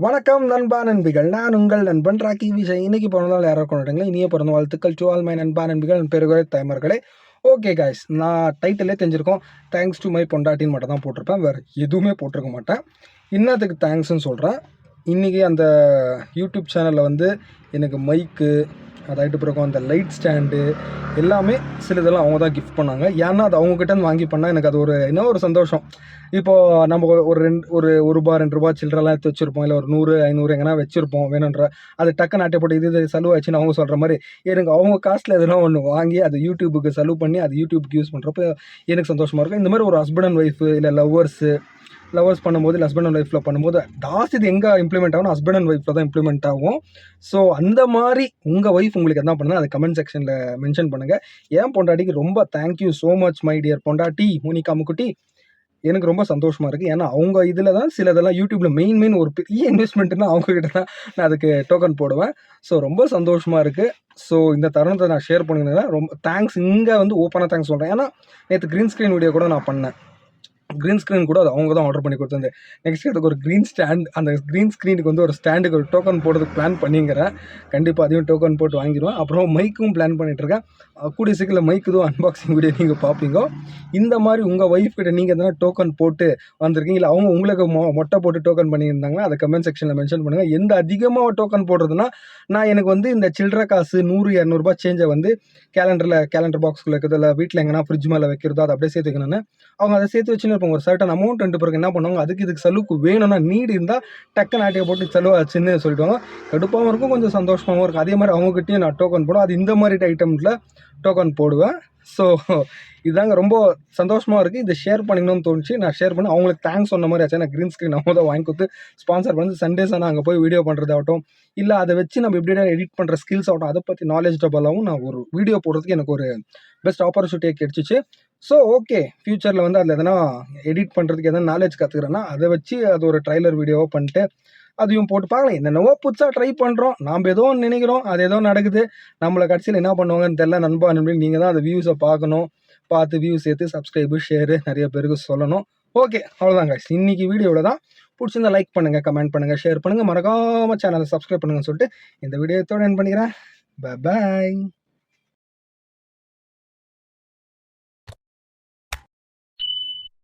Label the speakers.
Speaker 1: வணக்கம் நண்பா நண்பிகள், நான் உங்கள் நண்பன் ராக்கி விஷய். இன்னைக்கு பிறந்தநாள் யாரோ கொண்டாடுங்களா? இனிய பிறந்த வாழ்த்துக்கள் டு ஆல் மை நண்பா நண்பிகள், பெருகுறை தாய்மார்களே. ஓகே காய்ஸ், நான் டைட்டிலே தெரிஞ்சிருக்கோம். தேங்க்ஸ் டு மை பொண்டாட்டின்னு மட்டும் தான் போட்டிருப்பேன், வேறு எதுவுமே போட்டிருக்க மாட்டேன். இன்னத்துக்கு தேங்க்ஸ்ன்னு சொல்கிறேன். இன்றைக்கி அந்த யூடியூப் சேனலில் வந்து எனக்கு மைக்கு, அதாகிட்டு பிறகு அந்த லைட் ஸ்டாண்டு எல்லாமே சிலதெல்லாம் அவங்க தான் கிஃப்ட் பண்ணாங்க. ஏன்னா அது அவங்ககிட்ட வாங்கி பண்ணால் எனக்கு அது இன்னும் ஒரு சந்தோஷம். இப்போது நம்ம ஒரு ரூபா 2 ரூபா சில்லறலாம் எடுத்து வச்சுருப்போம், இல்லை ஒரு 100 500 எங்கன்னா வச்சுருப்போம் வேணுன்ற. அது டக்குன்னு ஆட்டைப்பட்டு இது செலவாச்சுன்னு அவங்க சொல்கிற மாதிரி எனக்கு அவங்க காசில் எதெல்லாம் ஒன்று வாங்கி அது யூடியூபுக்கு செலவு பண்ணி அது யூடியூப்க்கு யூஸ் பண்ணுறப்போ எனக்கு சந்தோஷமாக இருக்கும். இந்த மாதிரி ஒரு ஹஸ்பண்ட் அண்ட் ஒய்ஃபு இல்லை லவர்ஸ் பண்ணும்போது, இல்லை ஹஸ்பண்ட் அண்ட் ஒய்ஃபில் பண்ணும்போது லாஸ்ட் இது எங்கே இம்ப்ளிமெண்ட் ஆகும்? ஹஸ்பண்ட் அண்ட் ஒய்ஃபில் தான் இம்ப்ளிமெண்ட் ஆகும். ஸோ அந்த மாதிரி உங்கள் ஒய்ஃப் உங்களுக்கு என்ன பண்ணுங்கள், அதை கமெண்ட் செக்ஷனில் மென்ஷன் பண்ணுங்கள். ஏன் பொண்டாட்டிக்கு ரொம்ப thank you so much my dear பொண்டாட்டி மோனிகா முக்குட்டி. எனக்கு ரொம்ப சந்தோஷமாக இருக்குது. ஏன்னா அவங்க இதில் தான் சிலதெல்லாம் யூடியூப்பில் மெயின் ஒரு பெரிய இன்வெஸ்ட்மெண்ட்னா அவங்ககிட்ட தான் நான் அதுக்கு டோக்கன் போடுவேன். ஸோ ரொம்ப சந்தோஷமாக இருக்குது. ஸோ இந்த தருணத்தை நான் ஷேர் பண்ணிங்கன்னா ரொம்ப தேங்க்ஸ். இங்கே வந்து ஓப்பனாக தேங்க்ஸ் சொல்கிறேன். ஏன்னா நேற்று க்ரீன் ஸ்க்ரீன் வீடியோ கூட நான் பண்ணேன். க்ரீன் ஸ்க்ரீன் கூட அது அவங்க தான் ஆர்டர் பண்ணி கொடுத்தது. நெக்ஸ்ட் அதுக்கு ஒரு க்ரீன் ஸ்டாண்ட், அந்த க்ரீன் ஸ்க்ரீனுக்கு வந்து ஒரு ஸ்டாண்டுக்கு ஒரு டோக்கன் போடுறதுக்கு பிளான் பண்ணிங்கிறேன். கண்டிப்பாக அதையும் டோக்கன் போட்டு வாங்கிடுவேன். அப்புறம் மைக்கும் பிளான் பண்ணிகிட்ருக்கேன். கூடிய சீக்கிரம் மைக்குதும் அன்பாக்சிங் வீடியோ நீங்கள் பார்ப்பீங்க. இந்த மாதிரி உங்கள் ஒய்ஃப் கிட்ட நீங்கள் எதனா டோக்கன் போட்டு வந்திருக்கீங்க, இல்லை அவங்க உங்களுக்கு மொட்டை போட்டு டோக்கன் பண்ணியிருந்தாங்கன்னா அதை கமெண்ட் செக்ஷனில் மென்ஷன் பண்ணுங்கள். எந்த அதிகமாக டோக்கன் போடுறதுன்னா, நான் எனக்கு வந்து இந்த சில்லற காசு 100 200 சேஞ்சை வந்து கேலண்டர் பாக்ஸ்குள்ளே இருக்கிறது, இல்லை வீட்டில் எங்கன்னா ஃப்ரிட்ஜ் மேலே வைக்கிறதோ அதை அப்படியே சேர்த்து வைக்கணும்னு அவங்க அதை சேர்த்து வச்சுன்னு இருப்பாங்க. ஒரு சர்டன் அமௌண்ட் ரெண்டு பிறகு என்ன பண்ணுவாங்க, இதுக்கு செலவுக்கு வேணும்னா நீடு இருந்தால் டக்குன்னு ஆட்டையை போட்டு செலவாச்சுன்னு சொல்லிவிடுவாங்க. கடுப்பாகவும் இருக்கும், கொஞ்சம் சந்தோஷமாகவும் இருக்கும். அதே மாதிரி அவங்ககிட்டயும் நான் டோக்கன் போடுவேன். அது இந்த மாதிரி ஐட்டம்ஸில் டோக்கன் போடுவேன். ஸோ இதாங்க ரொம்ப சந்தோஷமாக இருக்குது. இதை ஷேர் பண்ணிக்கணும்னு தோணுச்சு, நான் ஷேர் பண்ணி அவங்களுக்கு தேங்க்ஸ் சொன்ன மாதிரி ஆச்சு. நான் க்ரீன் ஸ்க்ரீன் அவங்க தான் வாங்கி கொடுத்து ஸ்பான்சர் பண்ணி சண்டேஸ் ஆனால் அங்கே போய் வீடியோ பண்ணுறதாகட்டும், இல்லை அதை வச்சு நம்ம எப்படியா எடிட் பண்ணுற ஸ்கில்ஸ் ஆகட்டும், அதை பற்றி நாலேஜபிளாகவும் நான் ஒரு வீடியோ போடுறதுக்கு எனக்கு ஒரு பெஸ்ட் ஆப்பர்ச்சுனிட்டியை கிடச்சிச்சு. ஸோ ஓகே, ஃப்யூச்சரில் வந்து அதில் எதனா எடிட் பண்ணுறதுக்கு எதனா நாலேஜ் கற்றுக்கிறேன்னா அதை வச்சு அது ஒரு ட்ரைலர் வீடியோவாக பண்ணிட்டு அதையும் போட்டு பார்க்கலாம். என்னென்னவோ புதுசாக ட்ரை பண்ணுறோம். நாம் ஏதோ ஒன்று நினைக்கிறோம், அது ஏதோ நடக்குது. நம்மளை கடைசியில் என்ன பண்ணுவாங்கன்னு தெரியல. நண்பா நண்பன் நீங்கள் தான் அந்த வியூஸை பார்க்கணும். பார்த்து வியூஸ் சேர்த்து சப்ஸ்கிரைபு ஷேரு நிறைய பேருக்கு சொல்லணும். ஓகே, அவ்வளோதாங்க. இன்றைக்கி வீடியோவில் தான் பிடிச்சிருந்தா லைக் பண்ணுங்கள், கமெண்ட் பண்ணுங்கள், ஷேர் பண்ணுங்கள், மறக்காமல் சேனலை சப்ஸ்கிரைப் பண்ணுங்கன்னு சொல்லிட்டு இந்த வீடியோத்தோடு என் பண்ணிக்கிறேன். பாய்.